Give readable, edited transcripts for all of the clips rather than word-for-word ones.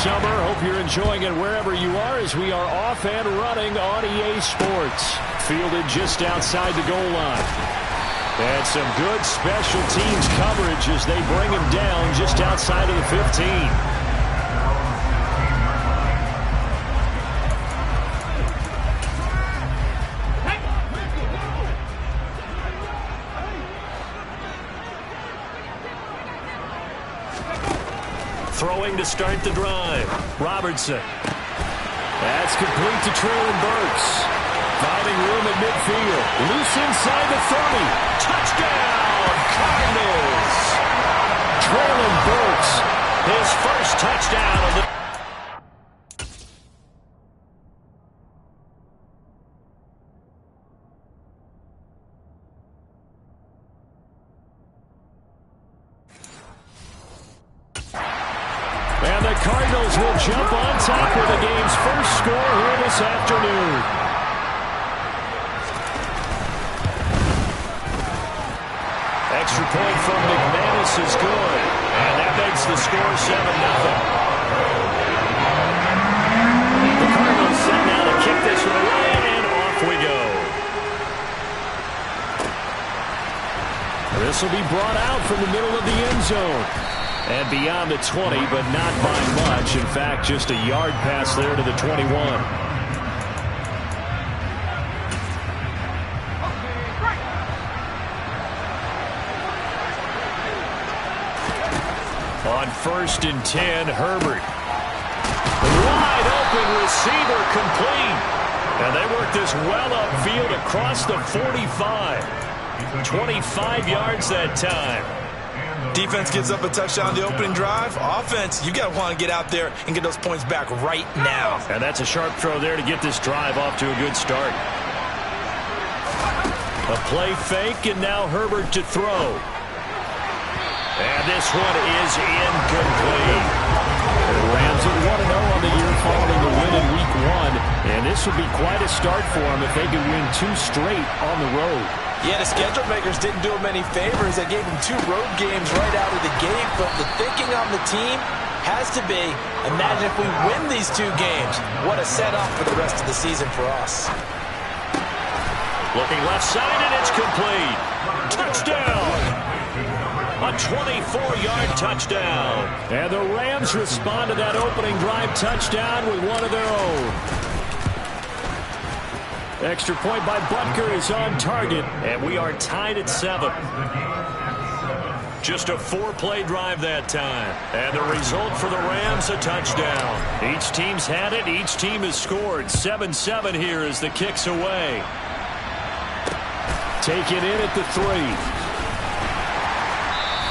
summer. Hope you're enjoying it wherever you are as we are off and running on EA Sports. Fielded just outside the goal line. And some good special teams coverage as they bring him down just outside of the 15. Throwing to start the drive. Robertson. That's complete to Traylon Burks. Finding room at midfield. Loose inside the 30. Touchdown, Cardinals. Traylon Burks, his first touchdown of the... And the Cardinals will jump on top with the game's first score here this afternoon. Extra point from McManus is good. And that makes the score 7-0. The Cardinals set now to kick this one away, and off we go. This will be brought out from the middle of the end zone. And beyond the 20, but not by much. In fact, just a yard pass there to the 21. On 1st and 10, Herbert. Wide open receiver complete. And they work this well upfield across the 45. 25 yards that time. Defense gives up a touchdown on the opening drive. Offense, you got to want to get out there and get those points back right now. And that's a sharp throw there to get this drive off to a good start. A play fake, and now Herbert to throw. And this one is incomplete. The Rams at 1-0 on the year following the win in Week 1. And this would be quite a start for them if they could win 2 straight on the road. Yeah, the schedule makers didn't do him any favors. They gave him 2 road games right out of the gate. But the thinking on the team has to be, imagine if we win these 2 games. What a setup for the rest of the season for us. Looking left side, and it's complete. Touchdown! A 24-yard touchdown. And the Rams respond to that opening drive touchdown with one of their own. Extra point by Butker is on target, and we are tied at 7. Just a 4-play drive that time. And the result for the Rams, a touchdown. Each team's had it. Each team has scored. 7-7 here as the kick's away. Taken in at the 3.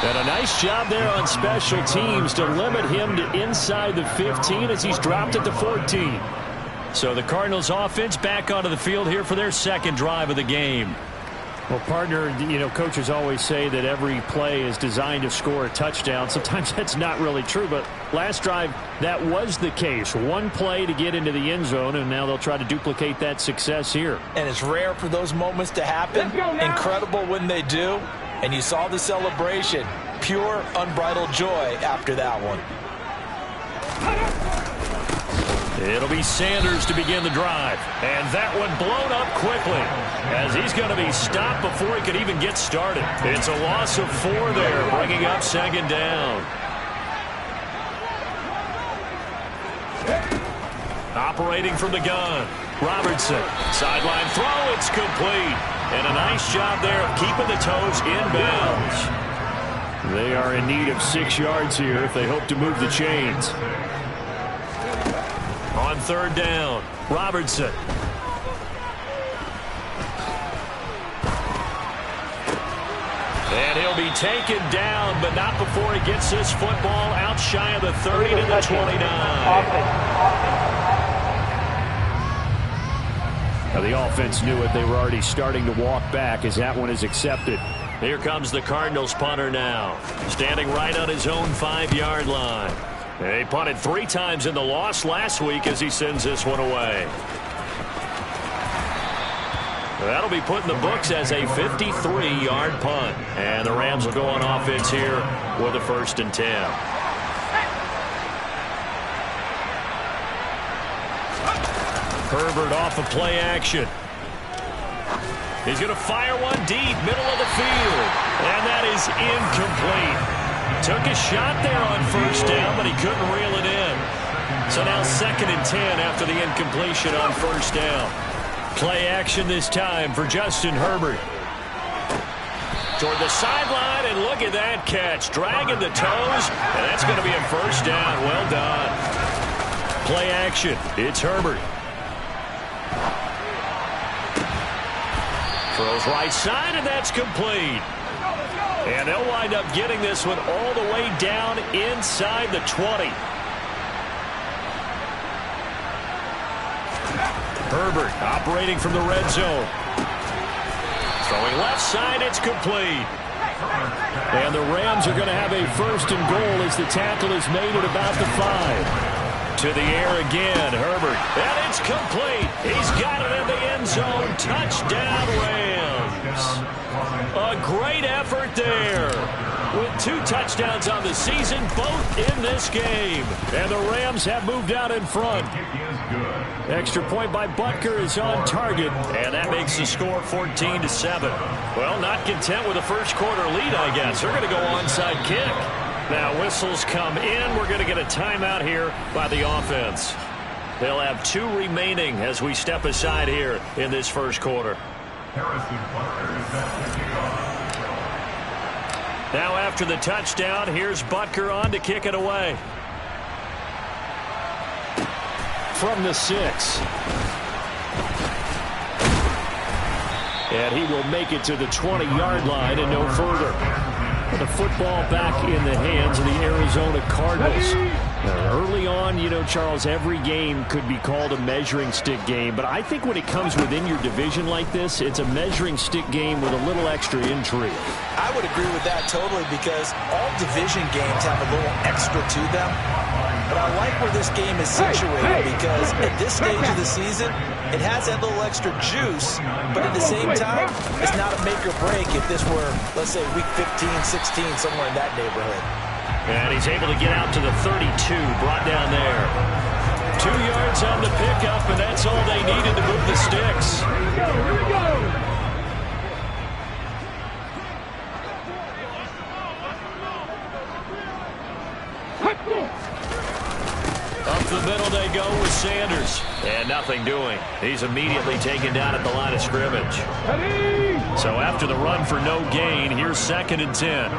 And a nice job there on special teams to limit him to inside the 15 as he's dropped at the 14. So the Cardinals offense back onto the field here for their second drive of the game. Well, partner, you know, coaches always say that every play is designed to score a touchdown. Sometimes that's not really true, but last drive, that was the case. 1 play to get into the end zone, and now they'll try to duplicate that success here. And it's rare for those moments to happen. Incredible when they do. And you saw the celebration. Pure, unbridled joy after that one. It'll be Sanders to begin the drive. And that one blown up quickly as he's going to be stopped before he could even get started. It's a loss of 4 there, bringing up 2nd down. Operating from the gun. Robertson. Sideline throw. It's complete. And a nice job there of keeping the toes inbounds. They are in need of 6 yards here if they hope to move the chains. On 3rd down, Robertson. And he'll be taken down, but not before he gets this football out shy of the 30 to the 29. Now the offense knew it. They were already starting to walk back as that one is accepted. Here comes the Cardinals punter now, standing right on his own 5-yard line. He punted 3 times in the loss last week as he sends this one away. That'll be put in the books as a 53-yard punt. And the Rams will go on offense here with a 1st and 10. Herbert off of play action. He's going to fire one deep, middle of the field. And that is incomplete. Took a shot there on first down, but he couldn't reel it in. So now 2nd and 10 after the incompletion on first down. Play action this time for Justin Herbert. Toward the sideline, and look at that catch. Dragging the toes, and that's going to be a first down. Well done. Play action. It's Herbert. Throws right side, and that's complete. And they'll wind up getting this one all the way down inside the 20. Herbert operating from the red zone. Throwing left side, it's complete. And the Rams are going to have a 1st and goal as the tackle is made at about the 5. To the air again, Herbert. And it's complete. He's got it in the end zone. Touchdown, Rams. A great effort there. With 2 touchdowns on the season, both in this game. And the Rams have moved out in front. Extra point by Butker is on target, and that makes the score 14-7. Well, not content with a first quarter lead, I guess. They're going to go onside kick. Now whistles come in. We're going to get a timeout here by the offense. They'll have 2 remaining as we step aside here in this first quarter. Now after the touchdown, here's Butker on to kick it away. From the 6. And he will make it to the 20-yard line and no further. The football back in the hands of the Arizona Cardinals. Now, early on, you know, Charles, every game could be called a measuring stick game. But I think when it comes within your division like this, it's a measuring stick game with a little extra intrigue. I would agree with that totally because all division games have a little extra to them. But I like where this game is situated because at this stage of the season, it has that little extra juice, but at the same time, it's not a make or break if this were, let's say, week 15, 16, somewhere in that neighborhood. And he's able to get out to the 32, brought down there. 2 yards on the pickup, and that's all they needed to move the sticks. Here we go. Up the middle they go with Sanders. And nothing doing. He's immediately taken down at the line of scrimmage. So after the run for no gain, here's 2nd and 10.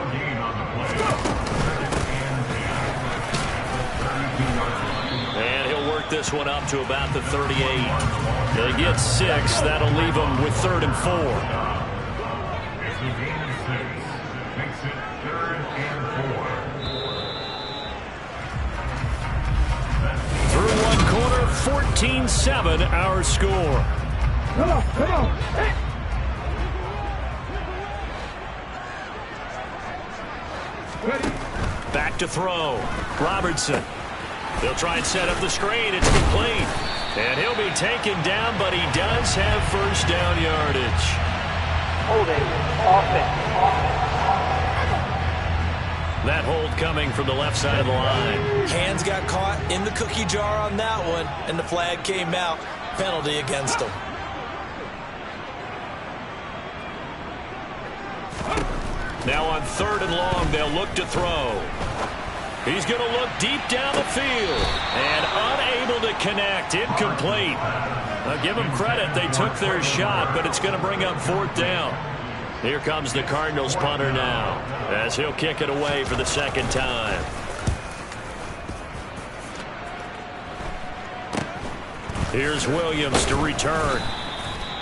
And he'll work this one up to about the 38. They get 6. That'll leave them with 3rd and 4. Through one quarter, 14-7, our score. Come on, come on. Hey. Back to throw. Robertson. They'll try and set up the screen. It's complete. And he'll be taken down, but he does have first down yardage. Holding. Offense. That hold coming from the left side of the line. Hands got caught in the cookie jar on that one, and the flag came out. Penalty against him. Now on 3rd and long, they'll look to throw. He's going to look deep down the field and unable to connect. Incomplete. I'll give them credit. They took their shot, but it's going to bring up 4th down. Here comes the Cardinals punter now as he'll kick it away for the 2nd time. Here's Williams to return.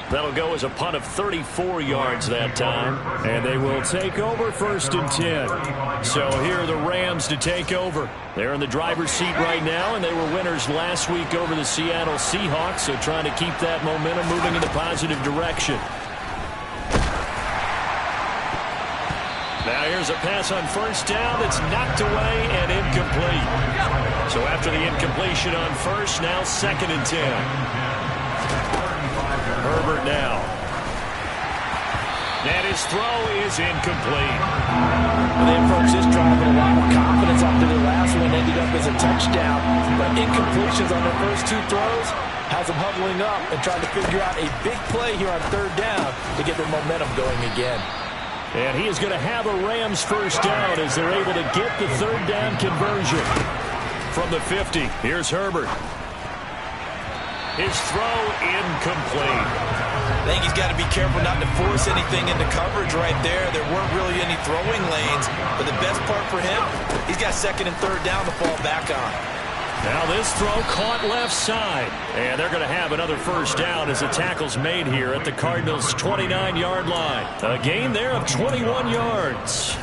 That'll go as a punt of 34 yards that time. And they will take over 1st and 10. So here are the Rams to take over. They're in the driver's seat right now, and they were winners last week over the Seattle Seahawks, so trying to keep that momentum moving in the positive direction. Now here's a pass on 1st down that's knocked away and incomplete. So after the incompletion on 1st, now 2nd and 10. Herbert now. That is His throw is incomplete. They approached this drive with a lot of confidence after their last one ended up as a touchdown. But incompletions on their first two throws has them huddling up and trying to figure out a big play here on third down to get their momentum going again. And he is going to have a Rams first down as they're able to get the third down conversion. From the 50, here's Herbert. His throw incomplete. I think he's got to be careful not to force anything into coverage right there. There weren't really any throwing lanes, but the best part for him, he's got second and third down to fall back on. Now this throw caught left side. And they're going to have another first down as the tackle's made here at the Cardinals' 29-yard line. A gain there of 21 yards.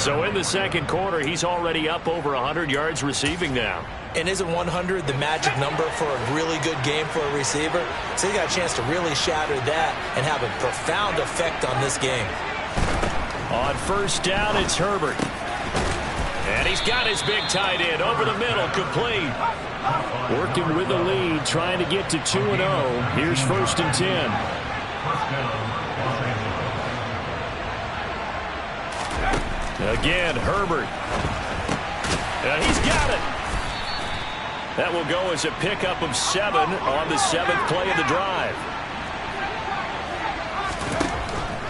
So in the second quarter, he's already up over 100 yards receiving now. And isn't 100 the magic number for a really good game for a receiver? So he got a chance to really shatter that and have a profound effect on this game. On first down, it's Herbert. And he's got his big tight end over the middle, complete. Working with the lead, trying to get to 2-0. Here's first and 10. Again, Herbert. And he's got it. That will go as a pickup of 7 on the 7th play of the drive.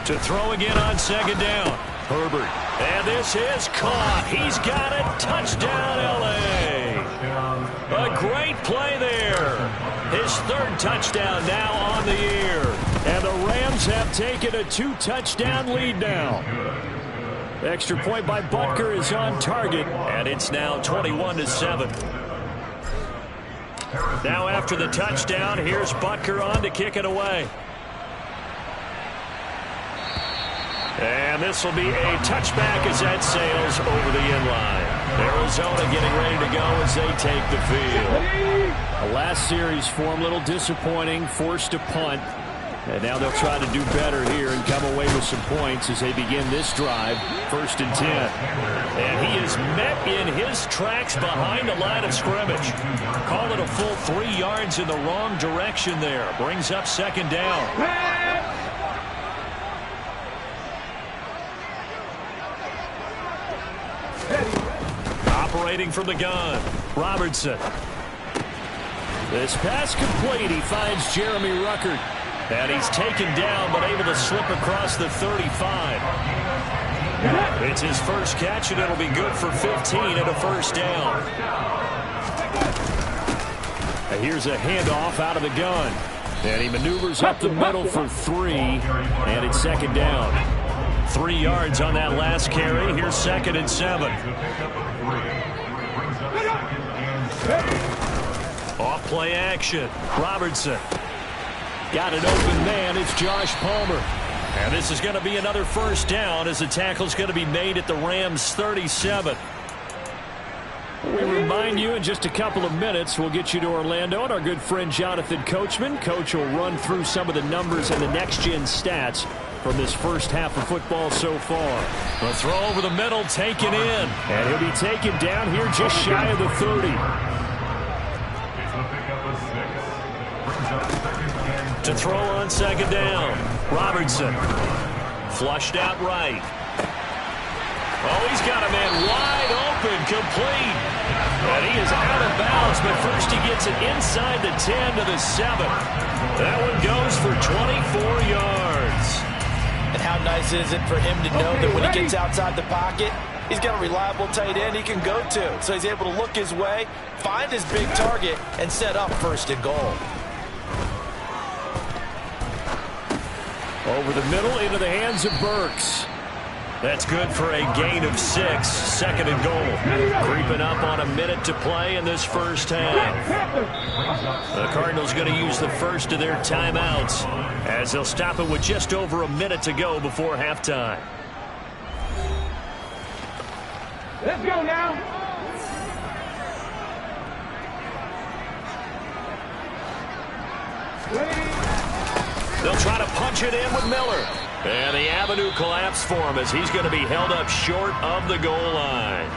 To throw again on second down. Herbert. And this is caught. He's got it. Touchdown, L.A. A great play there. His third touchdown now on the year. And the Rams have taken a 2-touchdown lead now. Extra point by Butker is on target. And it's now 21-7. Now after the touchdown, here's Butker on to kick it away. And this will be a touchback as that sails over the inline. Arizona getting ready to go as they take the field. The last series for him, a little disappointing, forced a punt. And now they'll try to do better here and come away with some points as they begin this drive, first and 10. And he is met in his tracks behind the line of scrimmage. Call it a full 3 yards in the wrong direction there. Brings up second down. Operating from the gun, Robertson. This pass complete. He finds Jeremy Ruckert. And he's taken down, but able to slip across the 35. It's his first catch, and it'll be good for 15 and a first down. And here's a handoff out of the gun. And he maneuvers up the middle for 3, and it's second down. 3 yards on that last carry. Here's second and 7. Off play action. Robertson. Got an open man. It's Josh Palmer. And this is going to be another first down as the tackle's going to be made at the Rams' 37. We remind you in just a couple of minutes we'll get you to Orlando and our good friend Jonathan Coachman. Coach will run through some of the numbers and the next-gen stats from this first half of football so far. The throw over the middle taken in. And he'll be taken down here just shy of the 30. To throw on second down. Robertson. Flushed out right. Oh, he's got a man wide open, complete. And he is out of bounds, but first he gets it inside the 10 to the 7. That one goes for 24 yards. And how nice is it for him to know that when he gets outside the pocket, he's got a reliable tight end he can go to. So he's able to look his way, find his big target, and set up first and goal. Over the middle into the hands of Burks. That's good for a gain of 6. Second and goal. Creeping up on a minute to play in this first half. The Cardinals going to use the first of their timeouts as they'll stop it with just over a minute to go before halftime. Let's go now. They'll try to punch it in with Miller. And the avenue collapsed for him as he's going to be held up short of the goal line.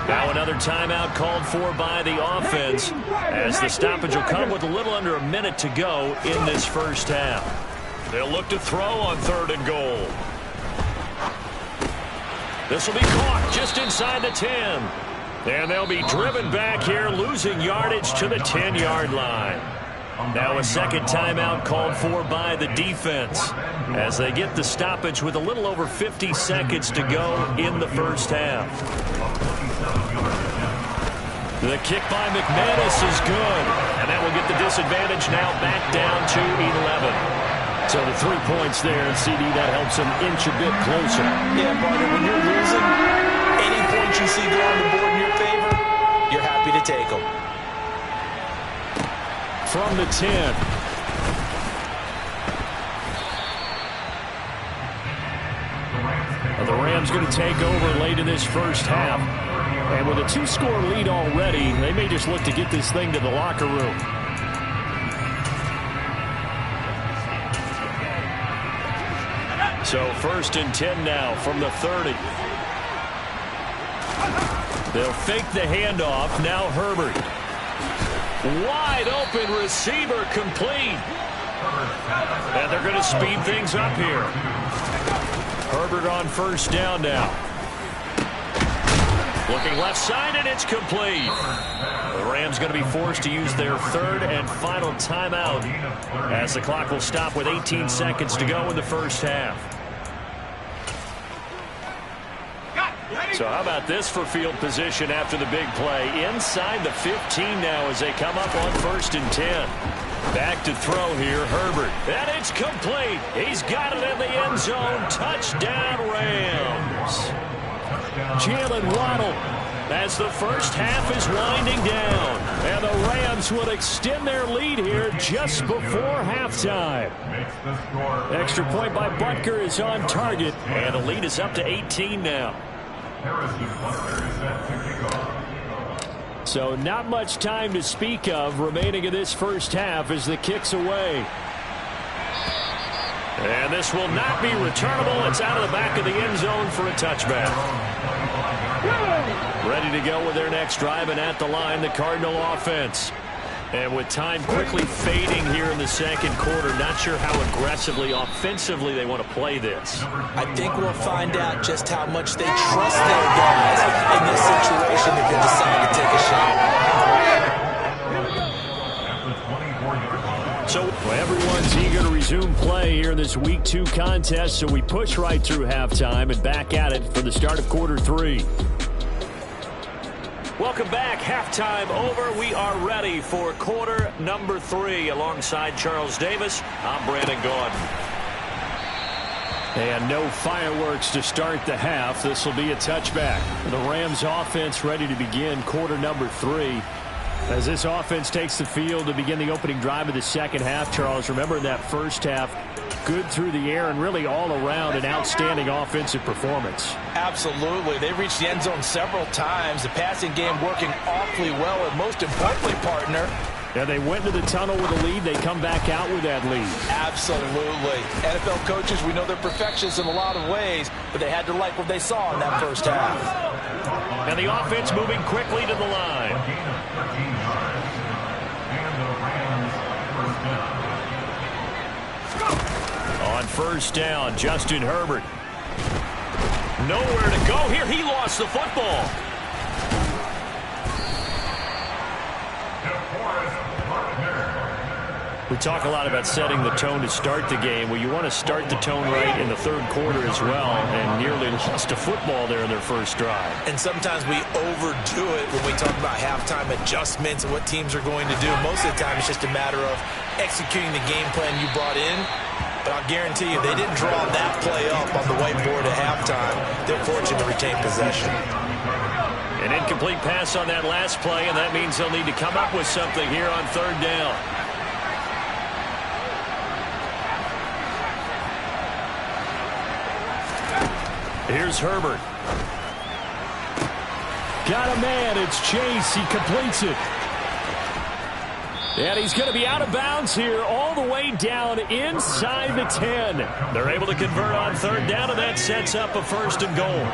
Now another timeout called for by the offense as the stoppage will come with a little under a minute to go in this first half. They'll look to throw on 3rd and goal. This will be caught just inside the 10. And they'll be driven back here, losing yardage to the 10-yard line. Now a second timeout called for by the defense as they get the stoppage with a little over 50 seconds to go in the first half. The kick by McManus is good, and that will get the disadvantage now back down to 11. So the 3 points there, and CD, that helps them inch a bit closer. Yeah, partner, when you're losing, any points you see go on the board in your favor, you're happy to take them. From the 10. The Rams going to take over late in this first half. And with a 2-score lead already, they may just look to get this thing to the locker room. So 1st and 10 now from the 30. They'll fake the handoff. Now Herbert. Wide open receiver complete. And they're going to speed things up here. Herbert on 1st down now. Looking left side, and it's complete. The Rams going to be forced to use their 3rd and final timeout as the clock will stop with 18 seconds to go in the first half. So how about this for field position after the big play? Inside the 15 now as they come up on 1st and 10. Back to throw here, Herbert. And it's complete. He's got it in the end zone. Touchdown, Rams. Jalen Waddle as the first half is winding down. And the Rams will extend their lead here just before halftime. Extra point by Butker is on target. And the lead is up to 18 now. So not much time to speak of remaining in this first half as the kick's away. And this will not be returnable. It's out of the back of the end zone for a touchback. Ready to go with their next drive, and at the line, the Cardinal offense. And with time quickly fading here in the second quarter, not sure how aggressively, offensively they want to play this. I think we'll find out just how much they trust their guys in this situation if they decide to take a shot. So everyone's eager to resume play here in this Week 2 contest, so we push right through halftime and back at it for the start of quarter 3. Welcome back. Halftime over. We are ready for quarter number 3. Alongside Charles Davis, I'm Brandon Gaudin. And no fireworks to start the half. This will be a touchback. The Rams offense ready to begin quarter number 3. As this offense takes the field to begin the opening drive of the second half, Charles, remember in that first half, good through the air and really all around an outstanding offensive performance. Absolutely. They reached the end zone several times. The passing game working awfully well, and most importantly, partner, yeah, they went to the tunnel with a lead. They come back out with that lead. Absolutely. NFL coaches, we know they're perfectionists in a lot of ways, but they had to like what they saw in that first half. And the offense moving quickly to the line. On 1st down, Justin Herbert. Nowhere to go here. He lost the football. We talk a lot about setting the tone to start the game. Well, you want to start the tone right in the third quarter as well, and nearly lost a football there in their first drive. And sometimes we overdo it when we talk about halftime adjustments and what teams are going to do. Most of the time, it's just a matter of executing the game plan you brought in. But I'll guarantee you, they didn't draw that play up on the whiteboard at halftime. They're fortunate to retain possession. An incomplete pass on that last play, and that means they'll need to come up with something here on 3rd down. Here's Herbert. Got a man. It's Chase. He completes it. And he's going to be out of bounds here all the way down inside the 10. They're able to convert on 3rd down, and that sets up a 1st and goal.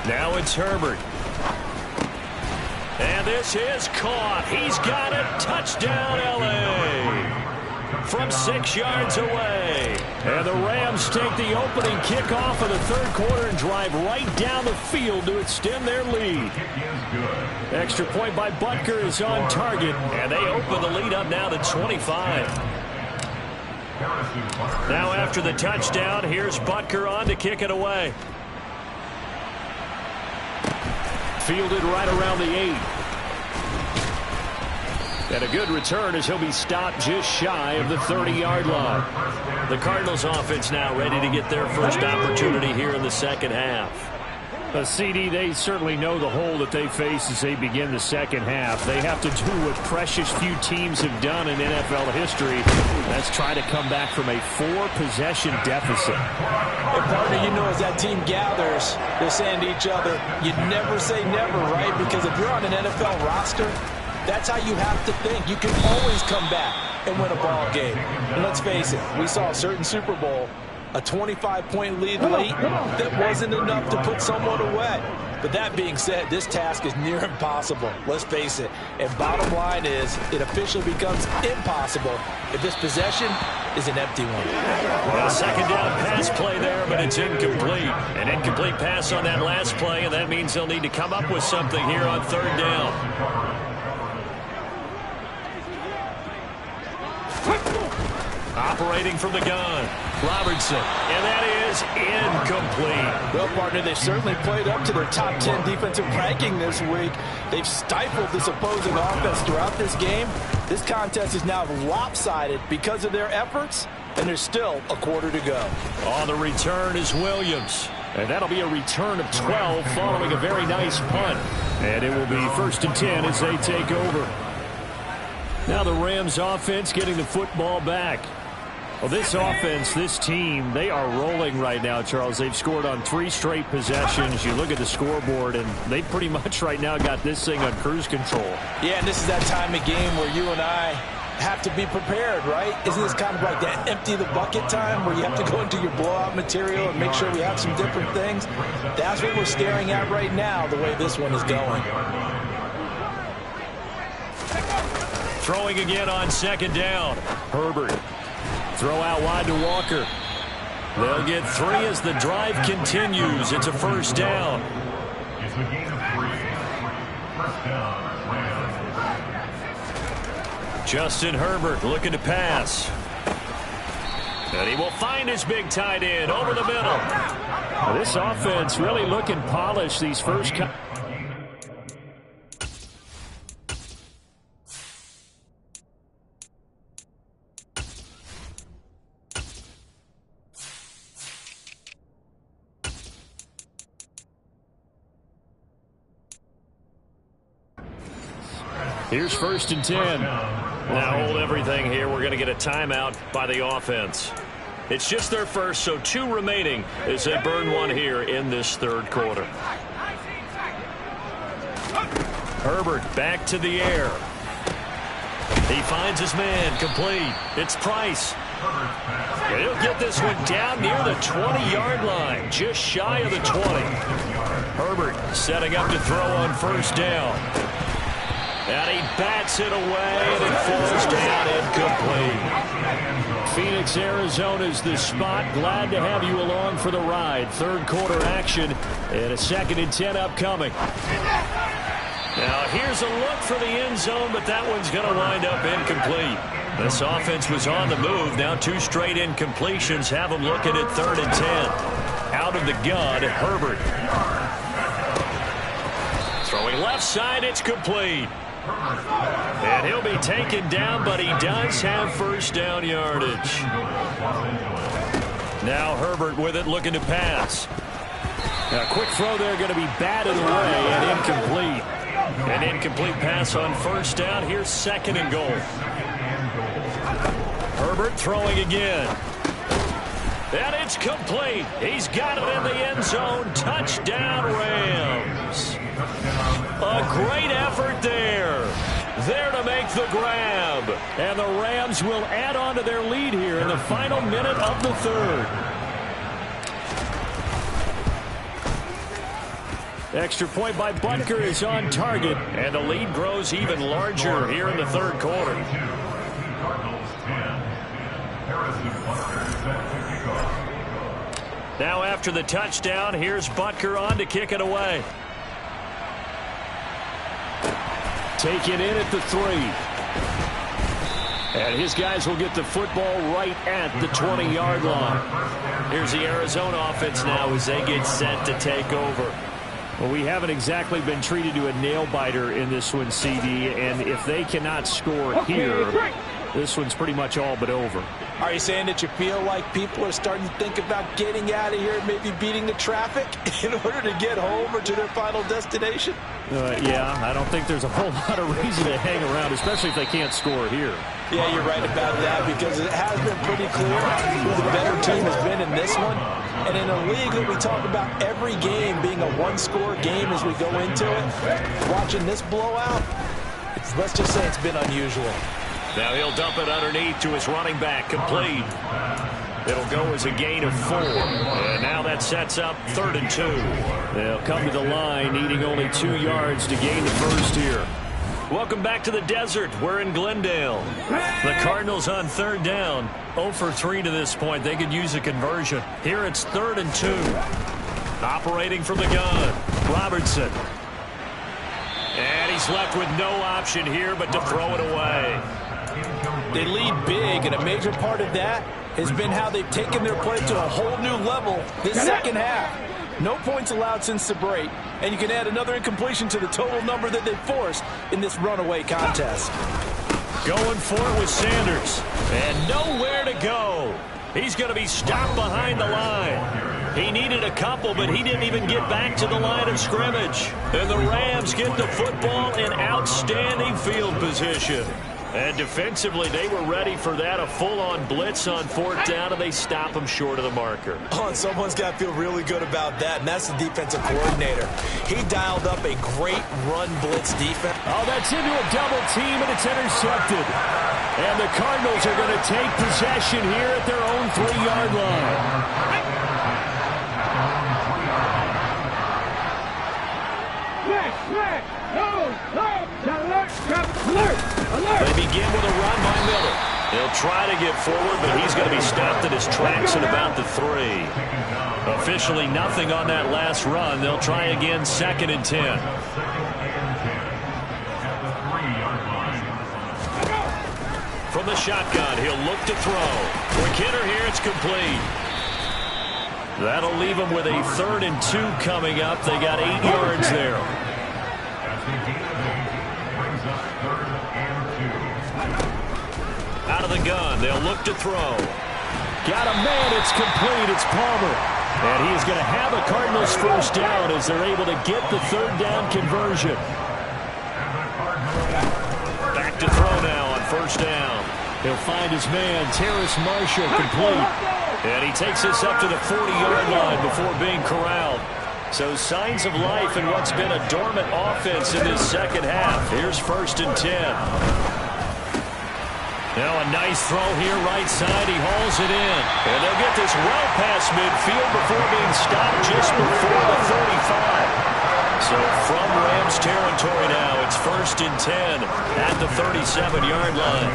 Now it's Herbert. And this is caught. He's got it. Touchdown, L.A. from 6 yards away. And the Rams take the opening kickoff of the third quarter and drive right down the field to extend their lead. Extra point by Butker is on target, and they open the lead up now to 25. Now after the touchdown, here's Butker on to kick it away. Fielded right around the 8. And a good return as he'll be stopped just shy of the 30-yard line. The Cardinals offense now ready to get their first opportunity here in the second half. CD, they certainly know the hole that they face as they begin the second half. They have to do what precious few teams have done in NFL history. That's try to come back from a 4-possession deficit. And partner, you know, as that team gathers, they're saying to each other, you never say never, right? Because if you're on an NFL roster, that's how you have to think. You can always come back and win a ball game. And let's face it, we saw a certain Super Bowl, a 25-point lead late that wasn't enough to put someone away. But that being said, this task is near impossible. Let's face it. And bottom line is, it officially becomes impossible if this possession is an empty one. Well, second down pass play there, but it's incomplete. An incomplete pass on that last play, and that means they'll need to come up with something here on third down. Operating from the gun, Robertson, and that is incomplete. Well, partner, they've certainly played up to their top 10 defensive ranking this week. They've stifled this opposing offense throughout this game. This contest is now lopsided because of their efforts, and there's still a quarter to go. On the return is Williams, and that'll be a return of 12 following a very nice punt. And it will be 1st and 10 as they take over. Now the Rams offense getting the football back. Well, this offense, this team, they are rolling right now, Charles. They've scored on 3 straight possessions. You look at the scoreboard, and they pretty much right now got this thing on cruise control. Yeah, and this is that time of game where you and I have to be prepared, right? Isn't this kind of like that empty the bucket time where you have to go into your blowout material and make sure we have some different things? That's what we're staring at right now, the way this one is going. Throwing again on second down. Herbert. Throw out wide to Walker. They'll get 3 as the drive continues. It's a first down. It's a gain of 3. First down, Rams. Justin Herbert looking to pass. And he will find his big tight end over the middle. Well, this offense really looking polished these first couple. Here's 1st and 10. Now hold everything here. We're going to get a timeout by the offense. It's just their first, so 2 remaining as they burn one here in this third quarter. Herbert back to the air. He finds his man, complete. It's Price. And he'll get this one down near the 20-yard line, just shy of the 20. Herbert setting up to throw on first down. And he bats it away, and it falls down incomplete. Phoenix, Arizona is the spot. Glad to have you along for the ride. Third quarter action, and a 2nd and 10 upcoming. Now here's a look for the end zone, but that one's going to wind up incomplete. This offense was on the move. Now 2 straight incompletions have them looking at 3rd and 10. Out of the gun, Herbert. Throwing left side, it's complete. And he'll be taken down, but he does have first down yardage. Now Herbert with it, looking to pass. Now, quick throw there, going to be batted away and incomplete. An incomplete pass on first down. Here's 2nd and goal. Herbert throwing again. And it's complete. He's got it in the end zone. Touchdown, Rams. A great effort there. There to make the grab. And the Rams will add on to their lead here in the final minute of the third. Extra point by Butker is on target. And the lead grows even larger here in the third quarter. Now after the touchdown, here's Butker on to kick it away. Taken in at the 3. And his guys will get the football right at the 20-yard line. Here's the Arizona offense now as they get set to take over. Well, we haven't exactly been treated to a nail-biter in this one, CD, and if they cannot score here, this one's pretty much all but over. Are you saying that you feel like people are starting to think about getting out of here and maybe beating the traffic in order to get home or to their final destination? Yeah, I don't think there's a whole lot of reason to hang around, especially if they can't score here. Yeah, you're right about that because it has been pretty clear who the better team has been in this one. And in a league that we talk about every game being a one-score game as we go into it, watching this blowout, let's just say it's been unusual. Now he'll dump it underneath to his running back, complete. It'll go as a gain of 4. And now that sets up 3rd and 2. They'll come to the line, needing only 2 yards to gain the first here. Welcome back to the desert. We're in Glendale. The Cardinals on 3rd down. 0 for 3 to this point. They could use a conversion. Here it's 3rd and 2. Operating from the gun, Robertson. And he's left with no option here but to throw it away. They lead big, and a major part of that has been how they've taken their play to a whole new level this second half. No points allowed since the break, and you can add another incompletion to the total number that they forced in this runaway contest. Going for it with Sanders, and nowhere to go. He's going to be stopped behind the line. He needed a couple, but he didn't even get back to the line of scrimmage. And the Rams get the football in outstanding field position. And defensively, they were ready for that, a full-on blitz on 4th down, and they stop him short of the marker. Oh, and someone's got to feel really good about that, and that's the defensive coordinator. He dialed up a great run blitz defense. Oh, that's into a double team, and it's intercepted. And the Cardinals are going to take possession here at their own 3-yard line. They begin with a run by Miller. He'll try to get forward, but he's going to be stopped at his tracks at about the 3. Officially nothing on that last run. They'll try again 2nd and 10. From the shotgun, he'll look to throw. For Kidder here, it's complete. That'll leave them with a 3rd and 2 coming up. They got 8 yards there. Out of the gun, they'll look to throw. Got a man, it's complete, it's Palmer. And he is going to have a Cardinals first down as they're able to get the 3rd down conversion. Back to throw now on 1st down. He'll find his man, Terrace Marshall, complete. And he takes this up to the 40-yard line before being corralled. So signs of life in what's been a dormant offense in this second half. Here's 1st and 10. Now a nice throw here right side. He hauls it in. And they'll get this well past midfield before being stopped just before the 35. So from Rams territory now, it's 1st and 10 at the 37-yard line.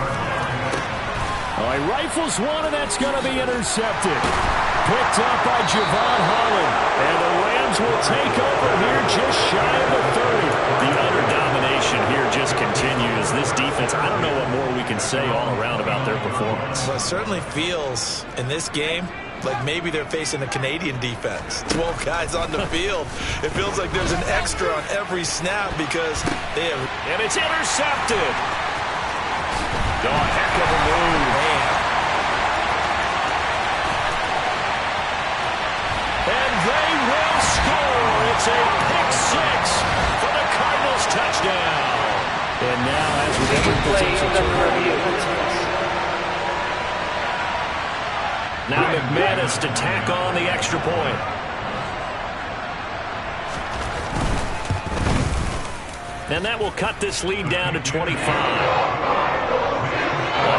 All right, rifles one, and that's going to be intercepted. Picked up by Javon Holland. And the Rams will take over here just shy of the 30. The utter domination here just continues. This defense, I don't know what more we can say all around about their performance. Well, it certainly feels in this game like maybe they're facing a Canadian defense. 12 guys on the field. It feels like there's an extra on every snap because they have... And it's intercepted. Oh, heck of a move. Man. And they will score. It's a pick 6 for the Cardinals touchdown. And now, as with every potential now McManus to tack on the extra point. And that will cut this lead down to 25. A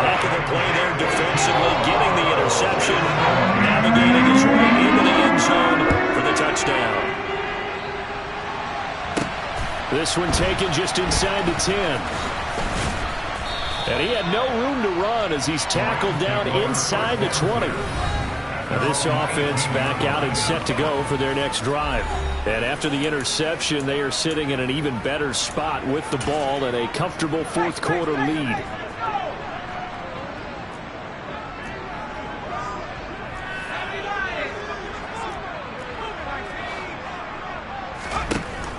heck of a play there defensively, getting the interception, navigating his way into the end zone for the touchdown. This one taken just inside the 10. And he had no room to run as he's tackled down inside the 20. Now this offense back out and set to go for their next drive. And after the interception, they are sitting in an even better spot with the ball and a comfortable fourth quarter lead.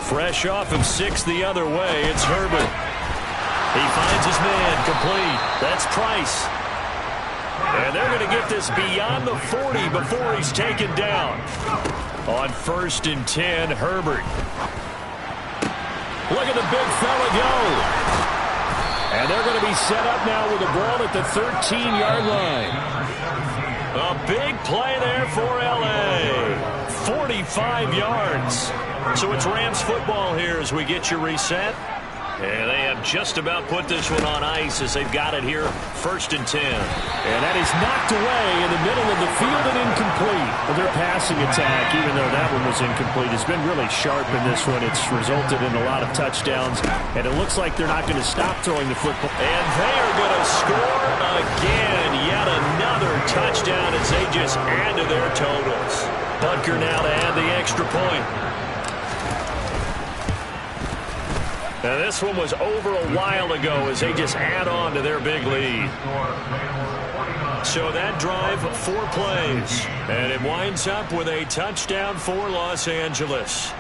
Fresh off of 6 the other way, it's Herbert. He finds his man, complete. That's Price. And they're going to get this beyond the 40 before he's taken down. On 1st and 10, Herbert. Look at the big fella go. And they're going to be set up now with the ball at the 13-yard line. A big play there for L.A. 45 yards. So it's Rams football here as we get you reset. And they have just about put this one on ice as they've got it here, 1st and 10. And that is knocked away in the middle of the field and incomplete. Well, their passing attack, even though that one was incomplete, has been really sharp in this one. It's resulted in a lot of touchdowns, and it looks like they're not going to stop throwing the football. And they are going to score again. Yet another touchdown as they just add to their totals. Butker now to add the extra point. Now this one was over a while ago as they just add on to their big lead. So that drive, 4 plays. And it winds up with a touchdown for Los Angeles.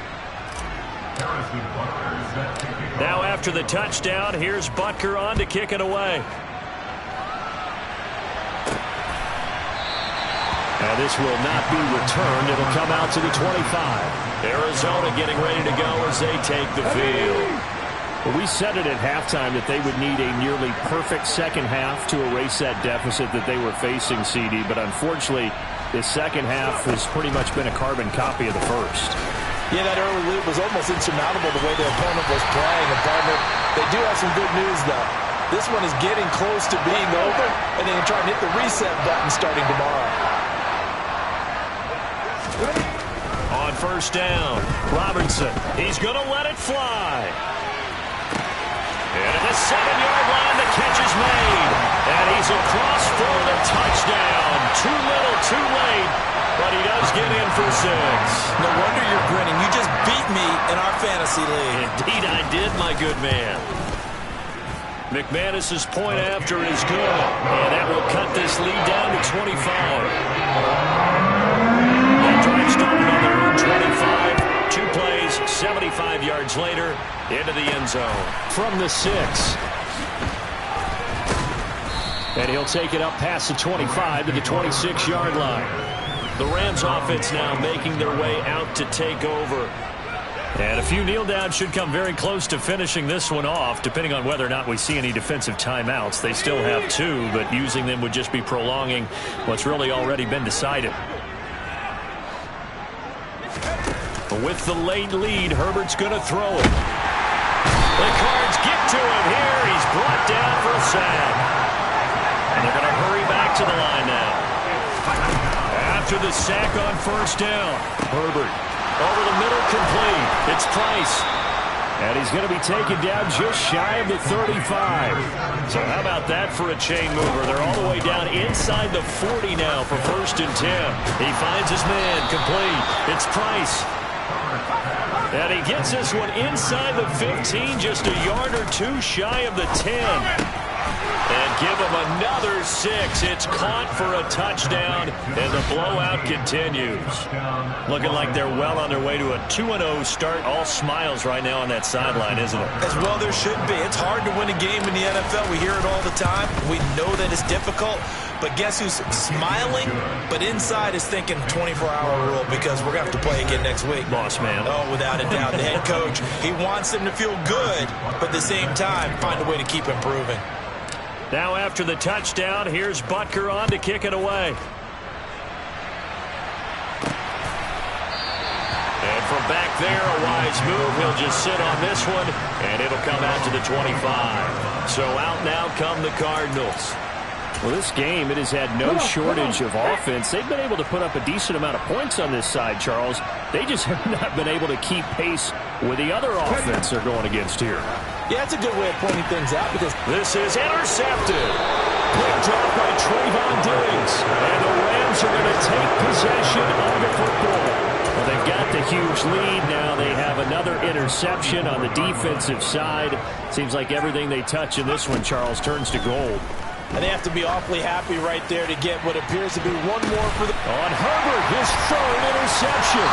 Now after the touchdown, here's Butker on to kick it away. And this will not be returned. It'll come out to the 25. Arizona getting ready to go as they take the field. Well, we said it at halftime that they would need a nearly perfect second half to erase that deficit that they were facing, CD. But unfortunately, this second half has pretty much been a carbon copy of the first. Yeah, that early lead was almost insurmountable the way the opponent was playing. And partner, they do have some good news, though. This one is getting close to being over, and they can try and hit the reset button starting tomorrow. On 1st down, Robertson. He's going to let it fly. And at the 7-yard line, the catch is made. And he's across for the touchdown. Too little, too late. But he does get in for 6. No wonder you're grinning. You just beat me in our fantasy league. Indeed I did, my good man. McManus's point after is good. And that will cut this lead down to 25. That drive started on their own 25. 2 plays, 75 yards later, into the end zone. From the 6. And he'll take it up past the 25 to the 26-yard line. The Rams offense now making their way out to take over. And a few kneel downs should come very close to finishing this one off, depending on whether or not we see any defensive timeouts. They still have 2, but using them would just be prolonging what's really already been decided. With the late lead, Herbert's going to throw it. The Cards get to him here. He's brought down for a sack. And they're going to hurry back to the line now. After the sack on 1st down, Herbert over the middle, complete. It's Price. And he's going to be taken down just shy of the 35. So how about that for a chain mover? They're all the way down inside the 40 now for 1st and 10. He finds his man, complete. It's Price. And he gets this one inside the 15, just a yard or 2 shy of the 10. And give him another 6. It's caught for a touchdown, and the blowout continues. Looking like they're well on their way to a 2-0 start. All smiles right now on that sideline, isn't it? As well there should be. It's hard to win a game in the NFL. We hear it all the time. We know that it's difficult. But guess who's smiling, but inside is thinking 24-hour rule because we're going to have to play again next week. Boss man. Oh, without a doubt. The head coach, he wants them to feel good, but at the same time, find a way to keep improving. Now after the touchdown, here's Butker on to kick it away. And from back there, a wise move. He'll just sit on this one, and it'll come out to the 25. So out now come the Cardinals. Well, this game, it has had no shortage of offense. They've been able to put up a decent amount of points on this side, Charles. They just have not been able to keep pace with the other offense they're going against here. Yeah, that's a good way of pointing things out because this is intercepted. Quick drop by Trayvon Diggs. And the Rams Rams are going to take possession of the football. Well, they've got the huge lead. Now they have another interception on the defensive side. Seems like everything they touch in this one, Charles, turns to gold. And they have to be awfully happy right there to get what appears to be one more for the... On Herbert, his third interception.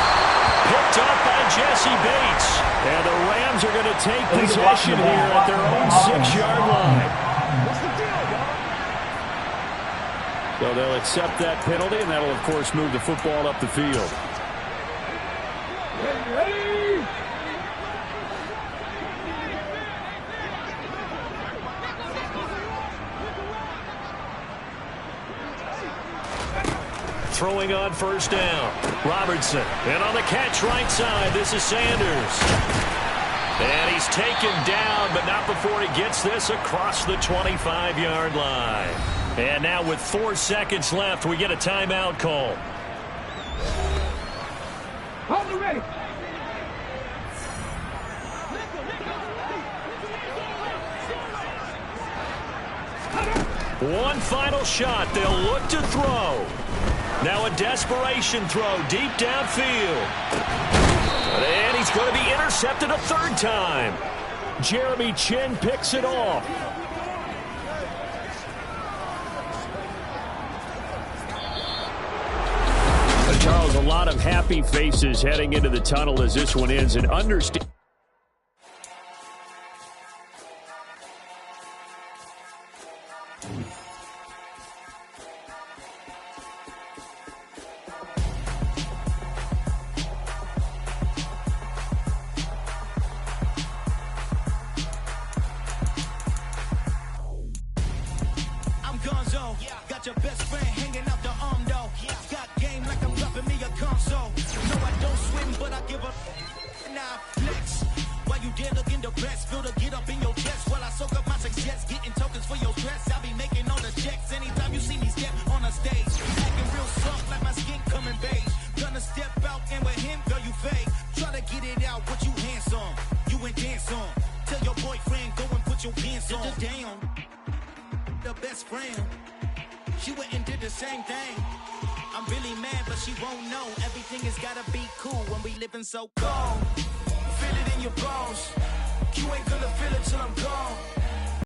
Picked up by Jesse Bates. And the Rams are going to take possession here at their own 6-yard line. So they'll accept that penalty, and that'll, of course, move the football up the field. Throwing on first down. Robertson. And on the catch right side, this is Sanders. And he's taken down, but not before he gets this across the 25-yard line. And now with 4 seconds left, we get a timeout call. Hold it ready. One final shot. They'll look to throw. Now a desperation throw deep downfield. And he's going to be intercepted a third time. Jeremy Chinn picks it off. Charles, a lot of happy faces heading into the tunnel as this one ends, and understand. Got your best friend hanging out the arm though. Got game like I'm dropping me a console. No, I don't swim, but I give up. Nah, flex. While you there looking depressed, feel the get up in your chest. While I soak up my success, getting tokens for your stress. I'll be making all the checks anytime you see me step on a stage. Acting real soft like my skin coming beige. Gonna step out and with him, girl, you fake. Try to get it out, what you handsome. You ain't dance on. Tell your boyfriend, go and put your pants on. Down. The best friend. She went and did the same thing. I'm really mad, but she won't know. Everything has gotta be cool when we living so cold. Feel it in your bones. You ain't gonna feel it till I'm gone.